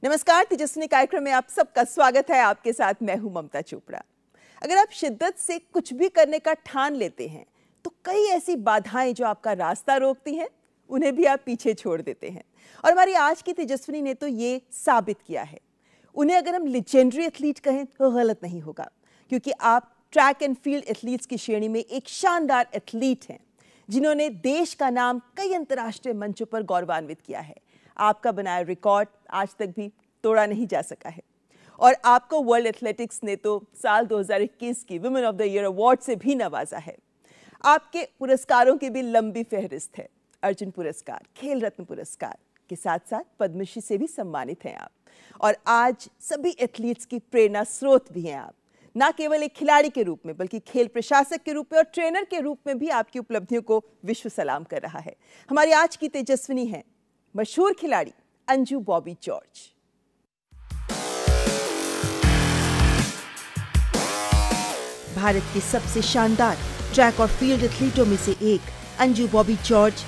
नमस्कार, तेजस्विनी कार्यक्रम में आप सबका स्वागत है। आपके साथ मैं हूं ममता चोपड़ा। अगर आप शिद्दत से कुछ भी करने का ठान लेते हैं तो कई ऐसी बाधाएं जो आपका रास्ता रोकती हैं, उन्हें भी आप पीछे छोड़ देते हैं। और हमारी आज की तेजस्विनी ने तो ये साबित किया है। उन्हें अगर हम लेजेंडरी एथलीट कहें तो गलत नहीं होगा, क्योंकि आप ट्रैक एंड फील्ड एथलीट्स की श्रेणी में एक शानदार एथलीट हैं जिन्होंने देश का नाम कई अंतर्राष्ट्रीय मंचों पर गौरवान्वित किया है। आपका बनाया रिकॉर्ड आज तक भी तोड़ा नहीं जा सका है। और आपको वर्ल्ड एथलेटिक्स ने तो साल 2021 की women of the year award से भी नवाजा है। आपके पुरस्कारों की भी लंबी फहरिस्त है। अर्जुन पुरस्कार, खेल रत्न पुरस्कार के साथ साथ पद्मश्री से भी सम्मानित हैं आप। और आज सभी एथलीट्स की प्रेरणा स्रोत भी हैं आप। ना केवल एक खिलाड़ी के रूप में बल्कि खेल प्रशासक के रूप में और ट्रेनर के रूप में भी आपकी उपलब्धियों को विश्व सलाम कर रहा है। हमारी आज की तेजस्विनी है मशहूर खिलाड़ी अंजू बॉबी जॉर्ज। भारत के सबसे शानदार ट्रैक और फील्ड एथलीटों में से एक Anju Bobby George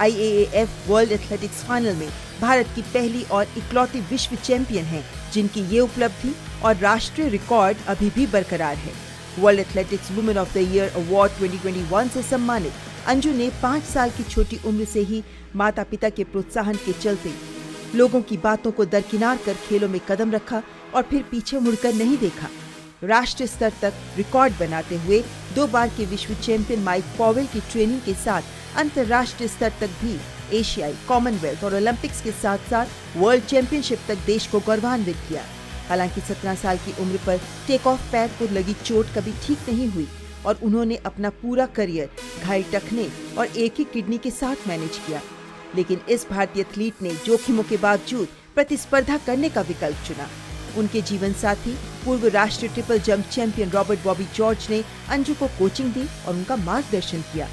IAAF world athletics final में भारत की पहली और इकलौती विश्व चैंपियन हैं, जिनकी ये उपलब्धि और राष्ट्रीय रिकॉर्ड अभी भी बरकरार है। World athletics women of the year award 2021 से सम्मानित अंजू ने 5 साल की छोटी उम्र से ही माता पिता के प्रोत्साहन के चलते लोगों की बातों को दरकिनार कर खेलों में कदम रखा और फिर पीछे मुड़कर नहीं देखा। राष्ट्रीय स्तर तक रिकॉर्ड बनाते हुए 2 बार के विश्व चैंपियन माइक पॉवेल की ट्रेनिंग के साथ अंतर्राष्ट्रीय स्तर तक भी एशियाई, कॉमनवेल्थ और ओलंपिक्स के साथ साथ वर्ल्ड चैंपियनशिप तक देश को गौरवान्वित किया। हालांकि 17 साल की उम्र पर टेक ऑफ पैड को लगी चोट कभी ठीक नहीं हुई और उन्होंने अपना पूरा करियर घायल टखने और एक ही किडनी के साथ मैनेज किया। लेकिन इस भारतीय एथलीट ने जोखिमों के बावजूद प्रतिस्पर्धा करने का विकल्प चुना। उनके जीवन साथी पूर्व राष्ट्रीय triple jump champion Robert Bobby George ने अंजू को कोचिंग दी और उनका मार्गदर्शन किया।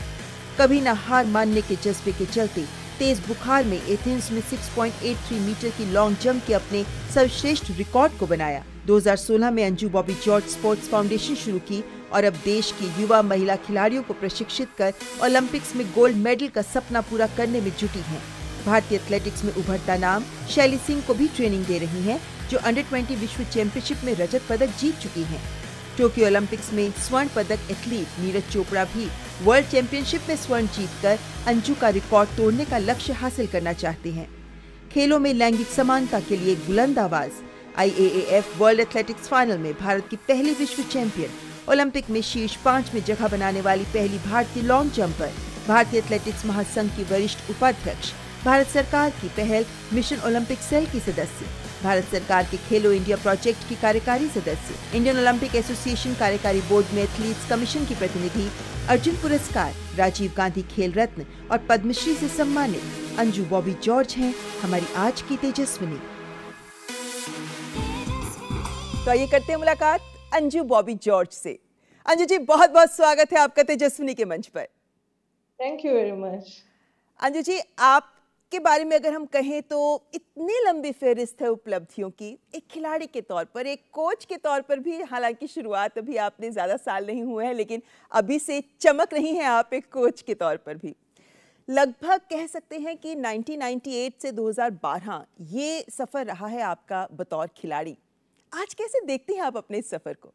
कभी न हार मानने के जज्बे के चलते तेज बुखार में एथेंस में 6.83 मीटर की लॉन्ग जंप के अपने सर्वश्रेष्ठ रिकॉर्ड को बनाया। 2016 में Anju Bobby George sports foundation शुरू की और अब देश की युवा महिला खिलाड़ियों को प्रशिक्षित कर ओलंपिक्स में गोल्ड मेडल का सपना पूरा करने में जुटी हैं। भारतीय एथलेटिक्स में उभरता नाम शैली सिंह को भी ट्रेनिंग दे रही हैं, जो अंडर 20 विश्व चैंपियनशिप में रजत पदक जीत चुकी हैं। टोक्यो ओलंपिक्स में स्वर्ण पदक एथलीट नीरज चोपड़ा भी वर्ल्ड चैंपियनशिप में स्वर्ण जीतकर अंजू का रिकॉर्ड तोड़ने का लक्ष्य हासिल करना चाहते हैं। खेलों में लैंगिक समानता के लिए बुलंद आवाज। IAAF वर्ल्ड एथलेटिक्स फाइनल में भारत की पहली विश्व चैंपियन, ओलंपिक में शीर्ष 5 में जगह बनाने वाली पहली भारतीय लॉन्ग जंपर, भारतीय एथलेटिक्स महासंघ की वरिष्ठ उपाध्यक्ष, भारत सरकार की पहल मिशन ओलंपिक सेल की सदस्य, भारत सरकार के खेलो इंडिया प्रोजेक्ट की कार्यकारी सदस्य, इंडियन ओलंपिक एसोसिएशन कार्यकारी बोर्ड में एथलीट्स कमीशन की प्रतिनिधि, अर्जुन पुरस्कार, राजीव गांधी खेल रत्न और पद्मश्री से सम्मानित अंजू बॉबी जॉर्ज हैं हमारी आज की तेजस्विनी। तो ये करते हैं मुलाकात अंजू बॉबी जॉर्ज से। अंजू जी, बहुत बहुत स्वागत है आपका तेजस्विनी के मंच पर। Thank you very much. Anju ji, आप के बारे में अगर हम कहें तो इतनी लंबी फहरिस्त है उपलब्धियों की। एक खिलाड़ी के तौर पर, एक कोच के तौर पर भी, हालांकि शुरुआत अभी आपने ज़्यादा साल नहीं हुए हैं, लेकिन अभी से चमक रही हैं आप एक कोच के तौर पर भी। लगभग कह सकते हैं कि 1998 से 2012 ये सफ़र रहा है आपका बतौर खिलाड़ी। आज कैसे देखती हैं आप अपने इस सफ़र को?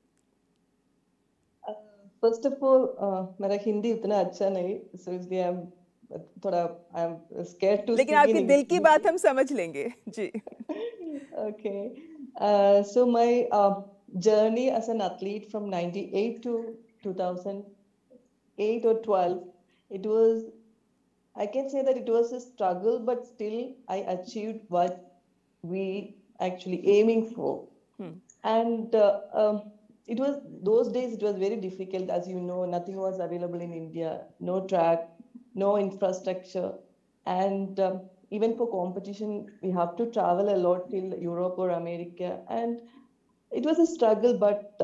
फर्स्ट ऑफ ऑल मेरा हिंदी उतना अच्छा नहीं, सो इसलिए थोड़ा आई एम स्कैर्ड टू, लेकिन आपकी दिल की बात हम समझ लेंगे जी। Okay, so my journey as an athlete from 98 to 2008 or 12, it was, I can say that it was a struggle, but still I achieved what we actually aiming for. And it was, those days it was very difficult, as you know, nothing was available in India, no track, no infrastructure, and even for competition we have to travel a lot till Europe or America, and it was a struggle, but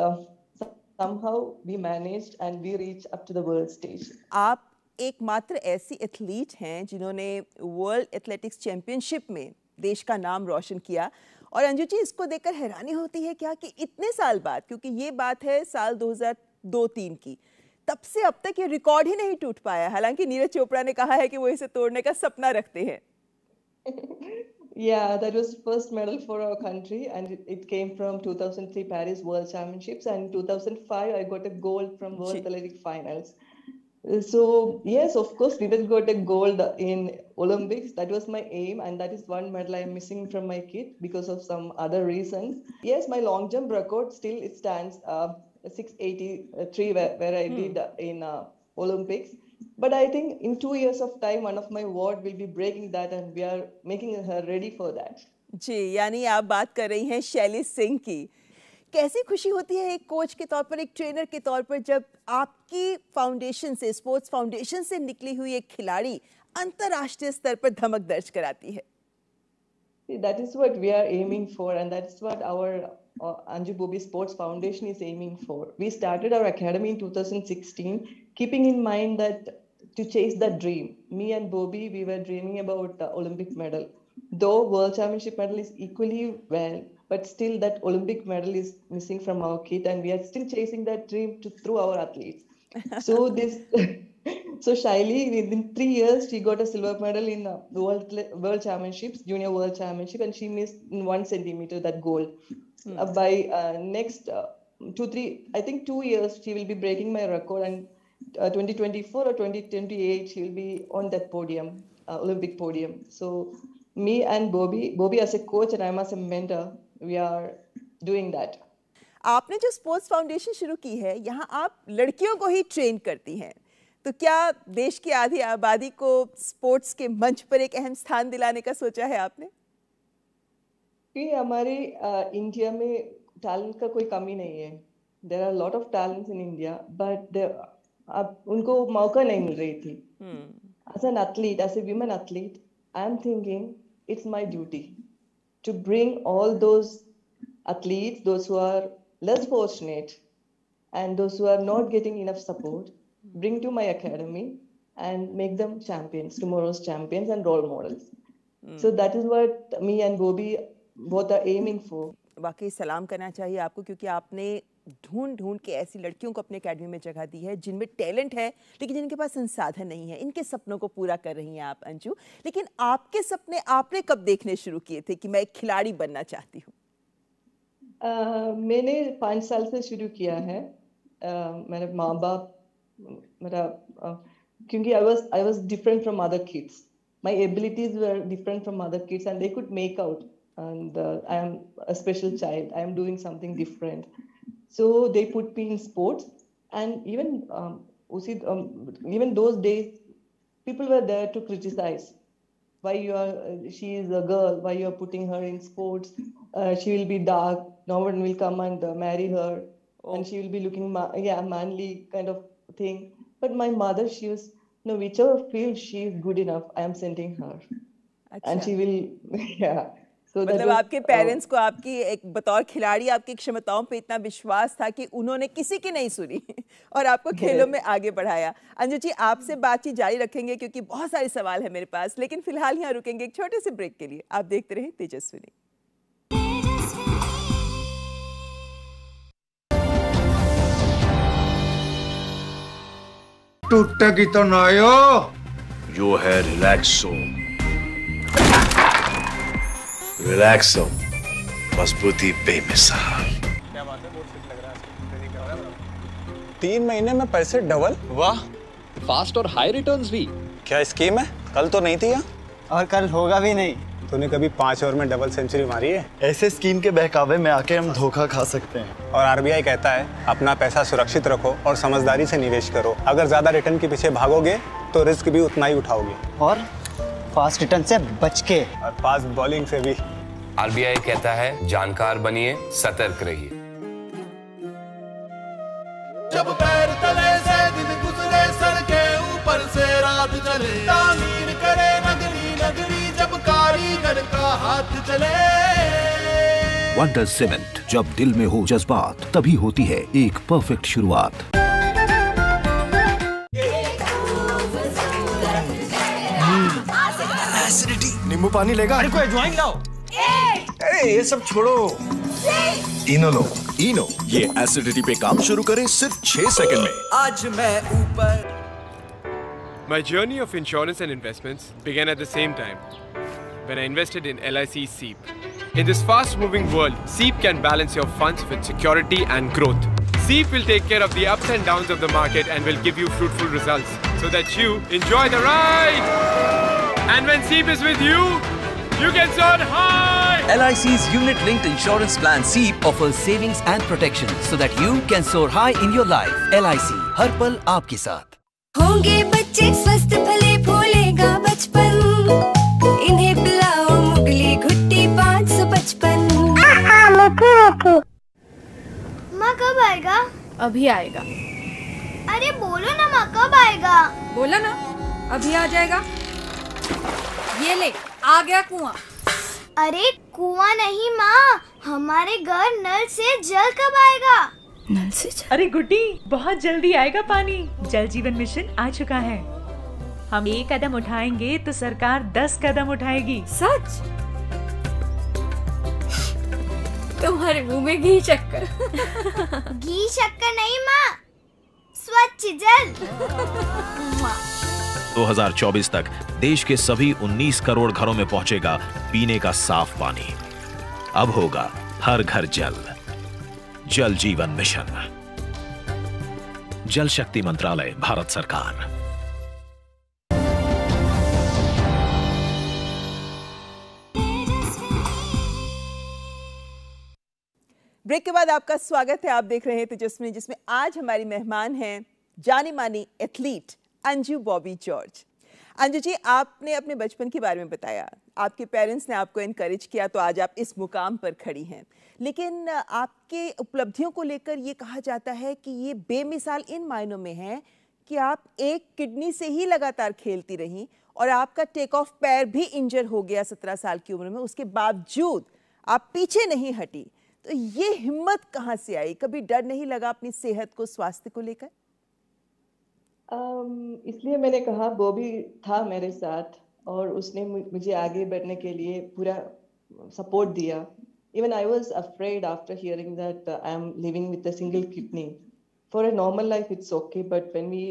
somehow we managed and we reached up to the world stage. आप एकमात्र ऐसी athlete हैं जिन्होंने world athletics championship में देश का नाम रोशन किया। और अंजू जी, इसको देखकर हैरानी होती है क्या कि इतने साल बाद, क्योंकि ये बात है साल 2002-03 की, तब से अब तक ये रिकॉर्ड ही नहीं टूट पाया। हालांकि नीरज चोपड़ा ने कहा है कि वो इसे तोड़ने का सपना रखते हैं। Yeah, that was first medal for our country, and it came from 2003 Paris World Championships, and 2005 I got a gold from World Athletic Finals. So yes, of course, we did got a gold in Olympics. That was my aim, and that is one medal I am missing from my kit because of some other reasons. Yes, my long jump record still it stands 683 where I did in Olympics. But I think in 2 years of time, one of my ward will be breaking that, and we are making her ready for that. जी, यानी आप बात कर रही हैं शैली सिंह की। कैसी खुशी होती है एक कोच के तौर पर, एक ट्रेनर के तौर पर, जब आपकी फाउंडेशन से, स्पोर्ट्स फाउंडेशन से निकली हुई एक खिलाड़ी अंतर्राष्ट्रीय स्तर पर धमक दर्ज कराती है? That is what we are aiming for, and that's what our Anju Bobby Sports Foundation is aiming for. We started our academy in 2016, keeping in mind that to chase that dream. Me and Bobby, we were dreaming about the Olympic medal. Though World Championship medal is equally well, but still that Olympic medal is missing from our kit, and we are still chasing that dream through our athletes. So so Shaili, within 3 years, she got a silver medal in World Championships, Junior World Championship, and she missed in 1 centimeter that goal. By next 2 years, she will be breaking my record, and 2024 or 2028, she will be on that podium, Olympic podium. So me and Bobby as a coach and I'm as a mentor, we are doing that. आपने जो sports foundation शुरू की है, यहाँ आप लड़कियों को ही train करती हैं, तो क्या देश की आधी आबादी को स्पोर्ट्स के मंच पर एक अहम स्थान दिलाने का सोचा है आपने? कि हमारे इंडिया में टैलेंट का कोई कमी नहीं है. There are a lot of talents in India, but अब उनको मौका नहीं मिल रही थी. As an athlete, as a women athlete, I am thinking it's my duty to bring all those athletes, those who are less fortunate and those who are not getting enough support, bring to my academy and make them champions, tomorrow's champions and role models. So that is what me and Bobby both are aiming for. वाकई सलाम करना चाहिए आपको, क्योंकि आपने ढूंढ के ऐसी लड़कियों को अपने एकेडमी में जगह दी है जिनमें टैलेंट है लेकिन जिनके पास संसाधन नहीं है। इनके सपनों को पूरा कर रही हैं आप अंजू। लेकिन आपके सपने आपने कब देखने शुरू किए थे कि मैं एक खिलाड़ी बनना चाहती हूँ? मैंने 5 साल से शुरू किया है। मेरे माँ बाप क्योंकि I was different from other kids. My abilities were different from other kids and they could make out. And I am a special child. I am doing something different. So they put me in sports, and even even those days, people were there to criticize. Why she is a girl, why you are putting her in sports? She will be dark, no one will come and marry her, and she will be looking manly kind of thing. But my mother, she was, no, whichever field she is good enough, I am sending her. And she will, So मतलब आपके parents को आपकी एक बतौर खिलाड़ी आपकी क्षमताओं पे इतना विश्वास था कि उन्होंने किसी की नहीं सुनी और आपको खेलों में आगे बढ़ाया। अंजू जी, आपसे बातचीत जारी रखेंगे क्योंकि बहुत सारे सवाल है मेरे पास, लेकिन फिलहाल यहाँ रुकेंगे एक छोटे से ब्रेक के लिए। आप देखते रहिए तेजस्विनी। टूटेगी तो नायो, जो है रिलैक्सो। रिलैक्सो, मजबूती बेमिसाल। क्या बात है, बहुत फिट लग रहा है। 3 महीने में पैसे डबल, वाह। फास्ट और हाई रिटर्न्स भी। क्या स्कीम है? कल तो नहीं थी यहाँ। और कल होगा भी नहीं। तूने कभी 5 ओवर में डबल सेंचुरी मारी है? ऐसे स्कीम के बहकावे में आके हम धोखा खा सकते हैं। और आरबीआई कहता है अपना पैसा सुरक्षित रखो और समझदारी से निवेश करो। अगर ज्यादा रिटर्न के पीछे भागोगे तो रिस्क भी उतना ही उठाओगे। और फास्ट रिटर्न से बच के, और फास्ट बॉलिंग से भी। आरबीआई कहता है जानकार बनिए, सतर्क रहिए। जब पैर तले से दिन गुजरे, सड़के ऊपर से रात चले, तामीर करे नगरी नगरी, जब कारीगर का हाथ चले। वंडर सीमेंट, जब दिल में हो जज्बात तभी होती है एक परफेक्ट शुरुआत। नींबू पानी लेगा? अरे कोई ज्वाइन लाओ। अरे ये सब छोड़ो, इनो लो। इनो, ये एसिडिटी पे काम शुरू करे सिर्फ 6 सेकंड में। आज मैं ऊपर। My journey of insurance and investments began at the same time. when I invested in LIC SEEP. In this fast-moving world, SEEP can balance your funds with security and growth. SEEP will take care of the ups and downs of the market and will give you fruitful results so that you enjoy the ride. And when SEEP is with you, you can soar high. LIC's unit-linked insurance plan SEEP offers savings and protection so that you can soar high in your life. LIC, हर पल आपके साथ। होंगे बच्चे स्वस्थ भले भूलेगा बचपन, इन्हें पिलाओ मुगली घुट्टी 555। माँ कब आएगा? अभी आएगा। अरे बोलो ना माँ कब आएगा? बोला ना अभी आ जाएगा। ये ले आ गया कुआं। अरे कुआं नहीं माँ, हमारे घर नल से जल कब आएगा? नल से जल? अरे गुड्डी बहुत जल्दी आएगा पानी। जल जीवन मिशन आ चुका है। हम 1 कदम उठाएंगे तो सरकार 10 कदम उठाएगी। सच? तुम्हारे मुंह में घी शक्कर। घी शक्कर नहीं माँ, स्वच्छ जल। 2024 तक देश के सभी 19 करोड़ घरों में पहुंचेगा पीने का साफ पानी। अब होगा हर घर जल। जल जीवन मिशन, जल शक्ति मंत्रालय, भारत सरकार। ब्रेक के बाद आपका स्वागत है। आप देख रहे हैं तेजस्विनी, जिसमें आज हमारी मेहमान हैं जानी मानी एथलीट अंजू बॉबी जॉर्ज। अंजू जी, आपने अपने बचपन के बारे में बताया, आपके पेरेंट्स ने आपको इनकरेज किया तो आज आप इस मुकाम पर खड़ी हैं। लेकिन आपके उपलब्धियों को लेकर ये कहा जाता है कि ये बेमिसाल इन मायनों में है कि आप एक किडनी से ही लगातार खेलती रहीं और आपका टेक ऑफ पैर भी इंजर हो गया 17 साल की उम्र में। उसके बावजूद आप पीछे नहीं हटी। तो ये हिम्मत कहाँ से आई? कभी डर नहीं लगा अपनी सेहत को, स्वास्थ्य को लेकर? इसलिए मैंने कहा बॉबी था मेरे साथ और उसने मुझे आगे बढ़ने के लिए पूरा सपोर्ट दिया। Even I was afraid after hearing that I am living with a single kidney. For a normal life, it's okay, but when we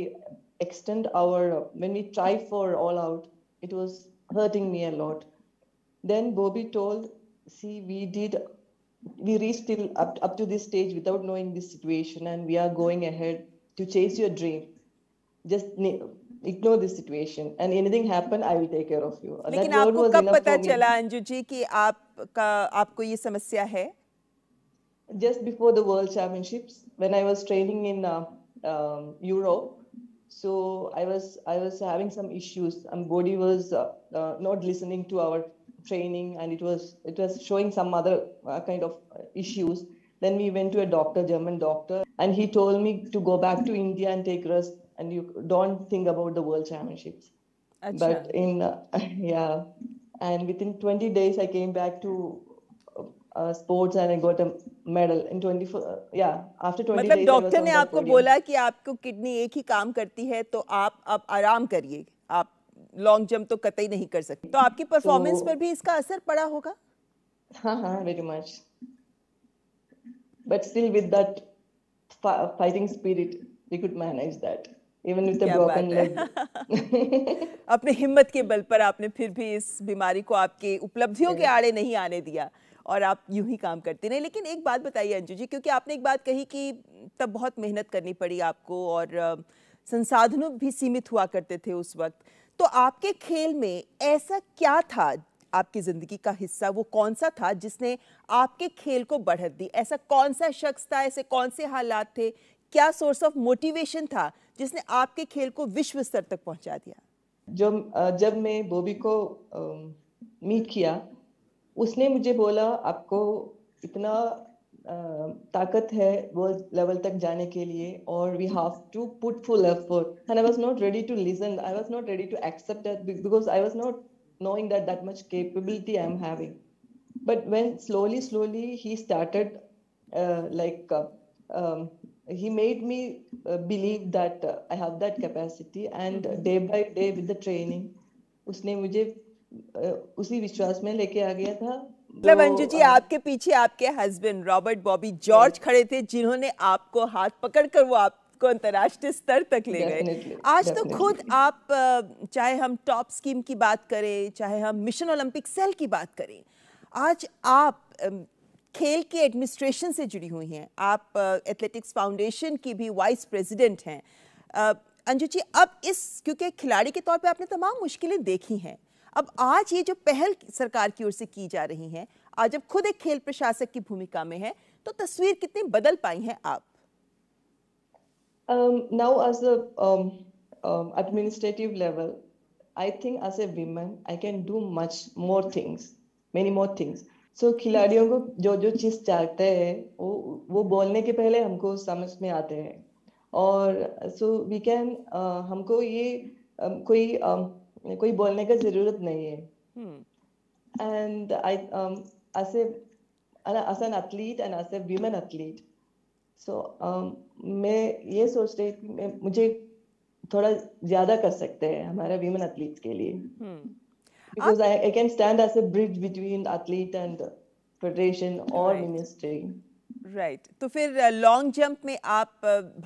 when we try for all out, it was hurting me a lot. Then Bobby told, see, we reached till up to this stage without knowing this situation, and we are going ahead to chase your dream. Just ignore this situation, and anything happen, I will take care of you. लेकिन आपको कब पता चला अंजू जी कि आपको ये समस्या है? Just before the World Championships, when I was training in Europe, so I was having some issues, and body was not listening to our training, and it was showing some other kind of issues. Then we went to a doctor, German doctor, and he told me to go back to India and take rest, and you don't think about the World Championships. Achha. But and within 20 days I came back to sports and I got a medal in 24. After 20 days. मतलब doctor ने आपको बोला कि आपको kidney एक ही काम करती है, तो आप अब आराम करिए, आप लॉन्ग जंप तो कतई नहीं कर सकते। तो आपकी परफॉर्मेंस पर भी इसका असर पड़ा होगा? हाँ, very much. But still with that fighting spirit, we could manage that. Even with a broken leg. अपने हिम्मत के बल पर आपने फिर भी इस बीमारी को आपके उपलब्धियों के आड़े नहीं आने दिया और आप यूं ही काम करते रहे। लेकिन एक बात बताइए अंजू जी, क्योंकि आपने एक बात कही कि तब बहुत मेहनत करनी पड़ी आपको और संसाधनों भी सीमित हुआ करते थे उस वक्त। तो आपके खेल में ऐसा क्या था, आपकी जिंदगी का हिस्सा वो कौन सा था जिसने आपके खेल को बढ़त दी? ऐसा कौन सा शख्स था, ऐसे कौन से हालात थे, क्या सोर्स ऑफ मोटिवेशन था जिसने आपके खेल को विश्व स्तर तक पहुंचा दिया? जब मैं बॉबी को मीट किया, उसने मुझे बोला आपको इतना ताकत है वर्ल्ड लेवल तक जाने के लिए और we have to put full effort. And I was not ready to listen, I was not ready to accept that because I was not knowing that much capability I am having. But when slowly he started he made me believe that I have that capacity, and day by day with the training उसने मुझे उसी विश्वास में लेके आ गया था। मतलब अंजू जी, आपके पीछे आपके हस्बैंड रॉबर्ट बॉबी जॉर्ज खड़े थे जिन्होंने आपको हाथ पकड़कर वो को अंतर्राष्ट्रीय स्तर तक ले गए। आज तो खुद आप, चाहे हम टॉप स्कीम की बात करें, चाहे हम मिशन ओलंपिक सेल की बात करें, आज आप खेल के एडमिनिस्ट्रेशन से जुड़ी हुई हैं, आप एथलेटिक्स फाउंडेशन की भी वाइस प्रेसिडेंट हैं। अंजू जी, अब क्योंकि खिलाड़ी के तौर पे आपने तमाम मुश्किलें देखी हैं, अब आज ये जो पहल सरकार की ओर से की जा रही है, आज जब खुद एक खेल प्रशासक की भूमिका में है, तो तस्वीर कितनी बदल पाई हैं आप? Now as a administrative level, I think as a woman I can do much more things, many more things. So खिलाड़ियों को जो चीज चाहते हैं वो बोलने के पहले हमको समझ में आते हैं, और so we can हमको ये कोई बोलने का जरूरत नहीं है. And I as an athlete and as a women athlete, so मैं ये सोच रही थी मुझे थोड़ा ज्यादा कर सकते हैं हमारे women athletes के लिए, because I can stand as a bridge between athlete and federation or ministry. Right तो फिर लॉन्ग जंप में आप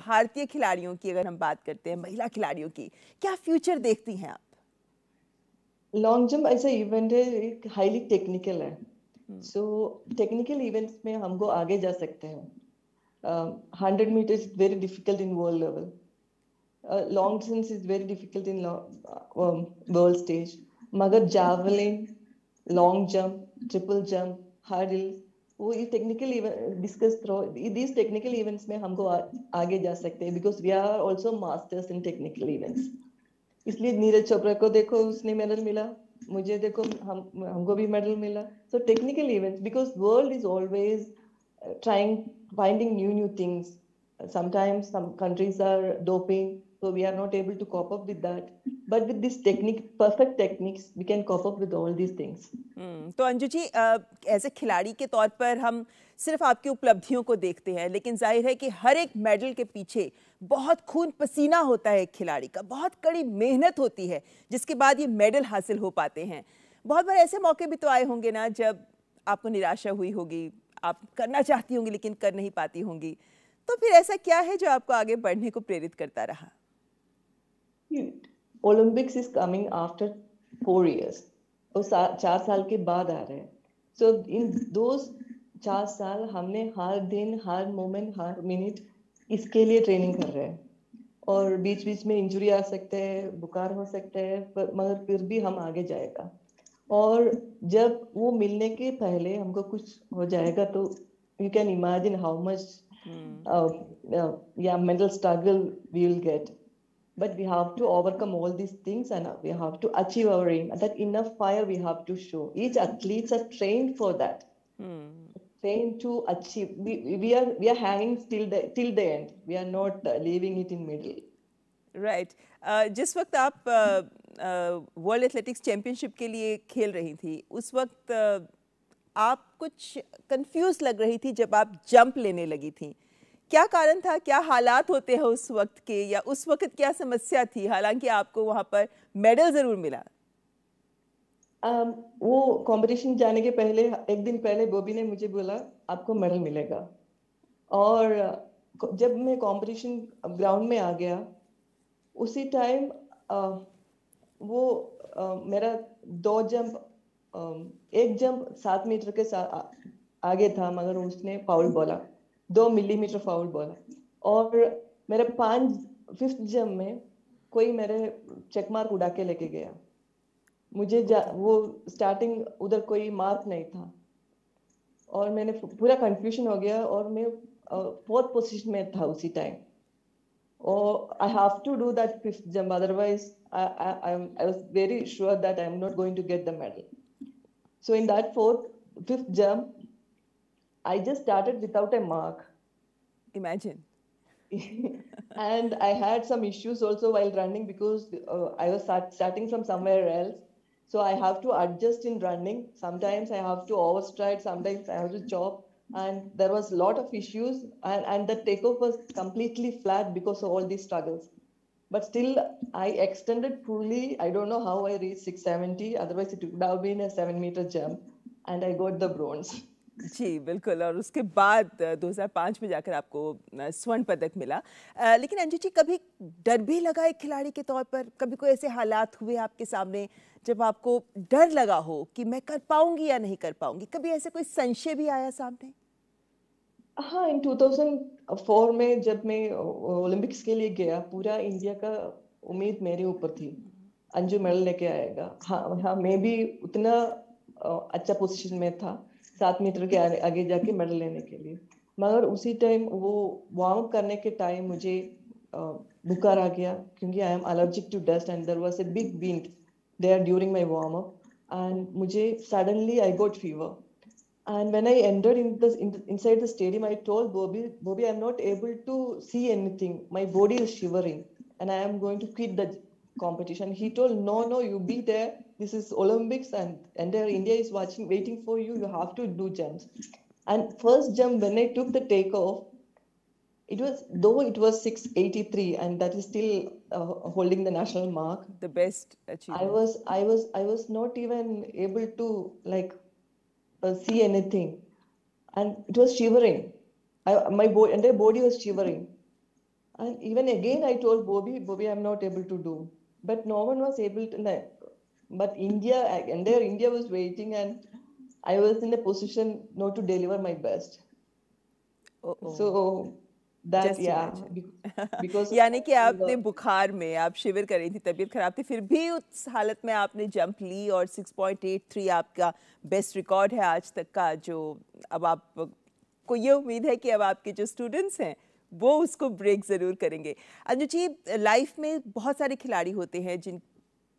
भारतीय खिलाड़ियों की अगर हम बात करते हैं, महिला खिलाड़ियों की, क्या फ्यूचर देखती हैं आप? लॉन्ग जंप ऐसा इवेंट है, हाईली टेक्निकल है, सो टेक्निकल इवेंट्स में हमको आगे जा सकते हैं. 100 meters is very difficult in world level. Long distance is very difficult in world stage. मगर javelin, long jump, triple jump, hurdles, वो ये technical discuss these technical events में हमको आगे जा सकते हैं, because we are also masters in technical events. इसलिए नीरज चोपड़ा को देखो, उसने मेडल मिला, मुझे देखो हमको भी मेडल मिला. So technical events, because world is always finding new things. Sometimes some countries are doping, so we are not able to cope up with that. But with this perfect techniques, we can cope up with all these things. तो Anju ji, as a खिलाड़ी के तौर पर हम सिर्फ आपकी उपलब्धियों को देखते हैं, लेकिन जाहिर है कि हर एक मेडल के पीछे बहुत खून पसीना होता है खिलाड़ी का, बहुत कड़ी मेहनत होती है, जिसके बाद ये मेडल हासिल हो पाते हैं. बहुत बार ऐसे मौके भी तो आए होंगे ना जब आपको निराशा हुई होगी, आप करना चाहती होंगी लेकिन कर नहीं पाती होंगी, तो फिर ऐसा क्या है जो आपको आगे बढ़ने को प्रेरित करता रहा? Olympics is coming after 4 years. और 4 साल के बाद आ रहे हैं. So in those 4 साल हमने हर दिन, हर मोमेंट, हर मिनट इसके लिए ट्रेनिंग कर रहे हैं, और बीच बीच में इंजरी आ सकते हैं, बुखार हो सकते हैं, मगर फिर भी हम आगे जाएगा. और जब वो मिलने के पहले हमको कुछ हो जाएगा तो you can imagine how much mental struggle we will get. But we have to overcome all these things, and we have to achieve our aim. That enough fire we have to show. Each athletes are trained for that. Trained to achieve. We are hanging till the end. We are not leaving it in middle. Right. जिस वक्त आप world athletics championship के लिए खेल रही थी, उस वक्त आप कुछ कंफ्यूज लग रही थी जब आप जंप लेने लगी थी. क्या कारण था, क्या हालात होते हैं उस वक्त के, या उस वक्त क्या समस्या थी, हालांकि आपको वहां पर मेडल जरूर मिला? वो कंपटीशन जाने के पहले, एक दिन पहले बॉबी ने मुझे बोला आपको मेडल मिलेगा, और जब मैं कंपटीशन ग्राउंड में आ गया उसी टाइम मेरा 2 जंप, एक जंप 7 मीटर के आगे था, मगर उसने फाउल बोला, 2 मिलीमीटर फाउल बोला, और मेरे 5th जंप में कोई मेरे चेक मार्क उड़ा के लेके गया. मुझे वो स्टार्टिंग उधर कोई मार्क नहीं था, और मैंने पूरा कंफ्यूजन हो गया, और मैं 4th पोजीशन में था उसी टाइम. और I have to do that 5th jump, otherwise I was very sure that I am not going to get the medal. So in that 5th jump, I just started without a mark. Imagine. And I had some issues also while running, because I was starting from somewhere else. So I have to adjust in running. Sometimes I have to overstride, sometimes I have to chop. And there was a lot of issues, and the takeoff was completely flat because of all these struggles. But still, I extended fully. I don't know how I reached 670. Otherwise, it would have been a 7-meter jump, and I got the bronze. जी बिल्कुल, और उसके बाद 2005 में जाकर आपको स्वर्ण पदक मिला। लेकिन अंजू जी, कभी डर भी लगा एक खिलाड़ी के तौर पर? कभी कोई ऐसे हालात हुए आपके सामने जब आपको डर लगा हो कि मैं कर पाऊंगी या नहीं कर पाऊंगी? कभी ऐसे कोई संशय भी आया सामने? हाँ, इन 2004 में जब मैं ओलंपिक्स के लिए गया, पूरा इंडिया का उम्मीद मेरे ऊपर थी, अंजू मेडल लेके आएगा। हाँ, मैं भी उतना अच्छा पोजीशन में था 7 मीटर के आगे जाके मेडल लेने के लिए। मगर उसी टाइम वो वार्म अप करने के टाइम मुझे बुखार आ गया, क्योंकि I am allergic to dust and there was a big wind there during my warm up, and मुझे suddenly I got fever. And when I entered inside the stadium, I told Bobby, I'm not able to see anything. My body is shivering, and I am going to quit the competition. He told, no, you be there. This is Olympics, and entire India is watching, waiting for you. You have to do jumps. And first jump, when I took the takeoff, it was 683, and that is still holding the national mark. The best achievement. I was not even able to see anything, and it was shivering. My entire body was shivering, and even again I told Bobby, I'm not able to do. But no one was able to. But entire India was waiting, and I was in a position not to deliver my best. So that because यानी कि आपने बुखार में, आप शिविर कर रही थी, तबीयत खराब थी, फिर भी उस हालत में आपने जंप ली और 6.83 आपका बेस्ट रिकॉर्ड है आज तक का, जो अब आपको ये उम्मीद है कि अब आपके जो स्टूडेंट्स हैं वो उसको ब्रेक ज़रूर करेंगे। अंजू जी, लाइफ में बहुत सारे खिलाड़ी होते हैं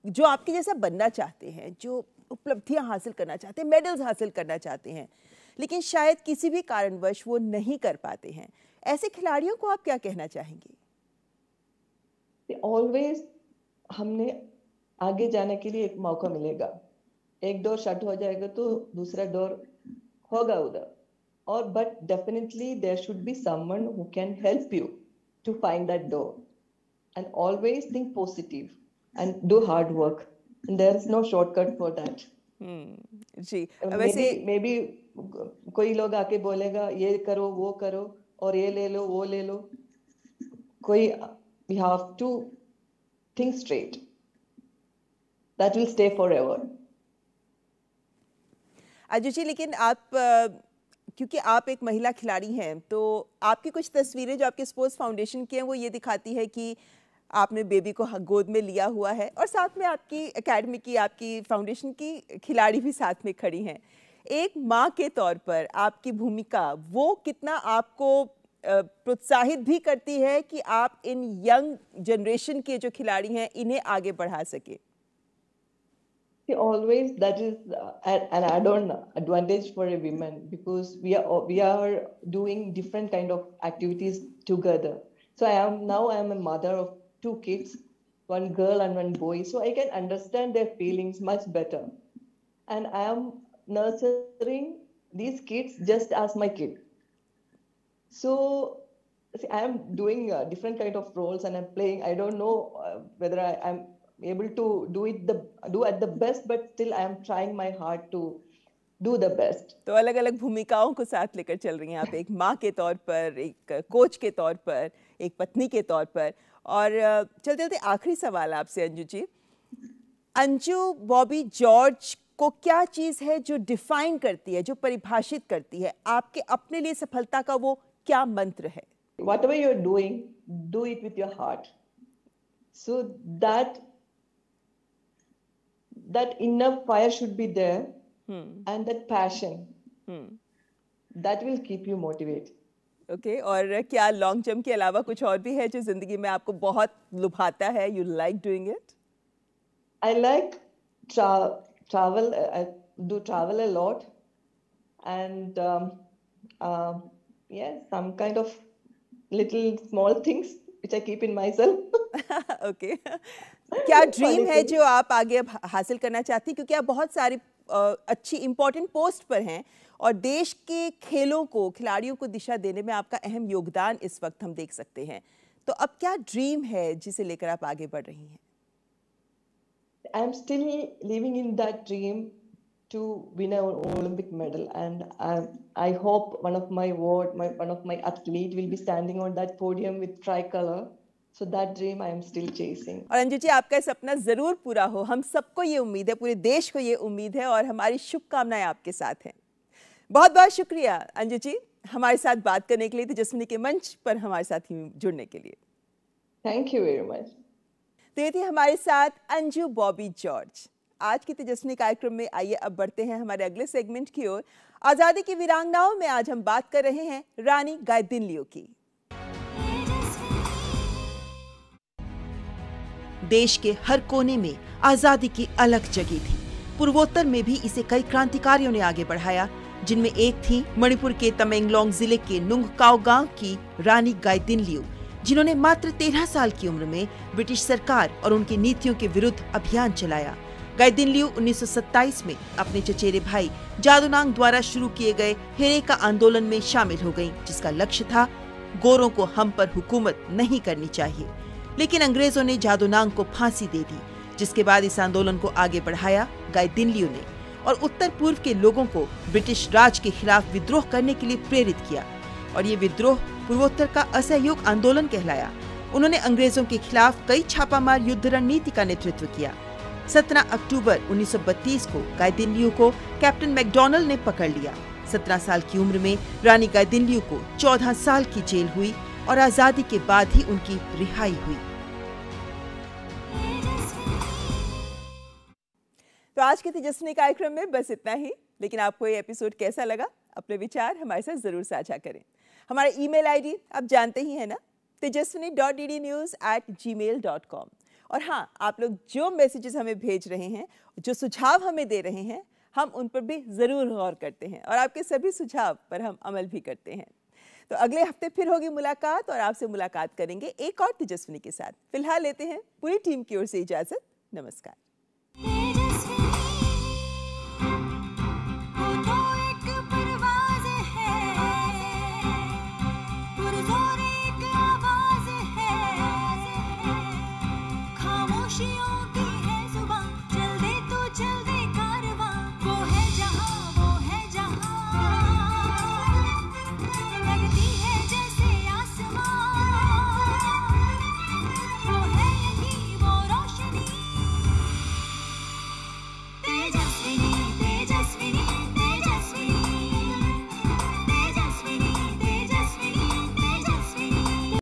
जो आपके जैसा बनना चाहते हैं, जो उपलब्धियाँ हासिल करना चाहते हैं, मेडल्स हासिल करना चाहते हैं, लेकिन शायद किसी भी कारणवश वो नहीं कर पाते हैं। ऐसे खिलाड़ियों को आप क्या कहना चाहेंगे? ऑलवेज हमने आगे जाने के लिए एक मौका मिलेगा। एक डोर शट हो जाएगा तो दूसरा डोर होगा उधर, और but definitely there should be someone who can help you to find that door, and always think positive and do hard work, and there is no shortcut for that. जी, वैसे may be कोई लोग आके बोलेगा ये करो वो करो और ये ले लो वो ले लो, कोई we have to think straight. That will stay forever. Ajay ji, लेकिन आप क्योंकि आप एक महिला खिलाड़ी हैं, तो आपकी कुछ तस्वीरें जो आपके स्पोर्ट्स फाउंडेशन की हैं वो ये दिखाती है कि आपने बेबी को गोद में लिया हुआ है, और साथ में आपकी एकेडमी की, आपकी फाउंडेशन की खिलाड़ी भी साथ में खड़ी हैं। एक माँ के तौर पर आपकी भूमिका वो कितना आपको प्रोत्साहित भी करती है कि आप इन यंग जनरेशन के जो खिलाड़ी हैं इन्हें आगे बढ़ा सके? Always that is an add-on advantage for a woman, because we are doing different kind of activities together. So I am a mother of 2 kids, 1 girl and 1 boy, so I can understand their feelings much better, and I am nurturing these kids just as my kid. So I am doing different kind of roles, and I'm playing. I don't know whether I'm able to do at the best, but still I am trying my hard to do the best. तो अलग अलग भूमिकाओं को साथ लेकर चल रही हैं आप, एक माँ के तौर पर, एक कोच के तौर पर, एक पत्नी के तौर पर। और चलते चलते आखिरी सवाल आपसे अंजू जी, अंजू बॉबी जॉर्ज को क्या चीज़ है जो डिफाइन करती है, जो परिभाषित करती है? आपके अपने लिए सफलता का वो क्या मंत्र है? Whatever you're doing, do it with your heart. So that inner fire should be there, and that passion, that will keep you motivated. Okay, और क्या लॉन्ग जंप के अलावा कुछ और भी है जो जिंदगी में आपको बहुत लुभाता है? You like doing it? I like travel. I do travel a lot, and some kind of little small things which I keep in myself. Okay. क्या ड्रीम है जो आप आगे हासिल करना चाहती हैं? क्योंकि आप बहुत सारी अच्छी इंपॉर्टेंट पोस्ट पर हैं और देश के खेलों को, खिलाड़ियों को दिशा देने में आपका अहम योगदान इस वक्त हम देख सकते हैं। तो अब क्या ड्रीम है जिसे लेकर आप आगे बढ़ रही हैं? I am still living in that dream to win an Olympic medal, and I hope one of my athlete will be standing on that podium with tricolor. So that dream I am still chasing. और अंजू जी, आपका सपना जरूर पूरा हो, हम सबको ये उम्मीद है, पूरे देश को ये उम्मीद है, और हमारी शुभकामनाएं आपके साथ हैं। बहुत बहुत शुक्रिया अंजू जी हमारे साथ बात करने के लिए, तेजस्विनी के मंच पर हमारे साथ जुड़ने के लिए। Thank you very much. तो ये थी हमारे साथ अंजू बॉबी जॉर्ज आज की तेजस्विनी कार्यक्रम में। आइए अब बढ़ते हैं हमारे अगले सेगमेंट की ओर। आजादी की वीरांगनाओं में आज हम बात कर रहे हैं रानी गाइदिनलिऊ की। देश के हर कोने में आजादी की अलग जगह थी। पूर्वोत्तर में भी इसे कई क्रांतिकारियों ने आगे बढ़ाया, जिनमें एक थी मणिपुर के तमेंगलोंग जिले के नुंगकाओ गांव की रानी गाइदिनलिऊ, जिन्होंने मात्र 13 साल की उम्र में ब्रिटिश सरकार और उनकी नीतियों के विरुद्ध अभियान चलाया। गाइदिनलिऊ 1927 में अपने चचेरे भाई जादोनांग द्वारा शुरू किए गए हेरेका आंदोलन में शामिल हो गयीं, जिसका लक्ष्य था गोरों को हम पर हुकूमत नहीं करनी चाहिए। लेकिन अंग्रेजों ने जादोनांग को फांसी दे दी, जिसके बाद इस आंदोलन को आगे बढ़ाया गाइदिनलिऊ ने और उत्तर पूर्व के लोगों को ब्रिटिश राज के खिलाफ विद्रोह करने के लिए प्रेरित किया। और ये विद्रोह पूर्वोत्तर का असहयोग आंदोलन कहलाया। उन्होंने अंग्रेजों के खिलाफ कई छापामार युद्ध रणनीति का नेतृत्व किया। 17 अक्टूबर 1932 को गाइदिनलिऊ को कैप्टन मैकडॉनल्ड ने पकड़ लिया। 17 साल की उम्र में रानी गाइदिनलिऊ को 14 साल की जेल हुई और आजादी के बाद ही उनकी रिहाई हुई। तो आज के तेजस्विनी कार्यक्रम में बस इतना ही, लेकिन आपको ये एपिसोड कैसा लगा अपने विचार हमारे साथ जरूर साझा करें। हमारा ईमेल आईडी आप जानते ही है ना, tejaswini.ddnews@gmail.com। और हाँ, आप लोग जो मैसेजेस हमें भेज रहे हैं, जो सुझाव हमें दे रहे हैं, हम उन पर भी जरूर गौर करते हैं और आपके सभी सुझाव पर हम अमल भी करते हैं। तो अगले हफ्ते फिर होगी मुलाकात और आपसे मुलाकात करेंगे एक और तेजस्विनी के साथ। फिलहाल लेते हैं पूरी टीम की ओर से इजाजत। नमस्कार। खामोशियों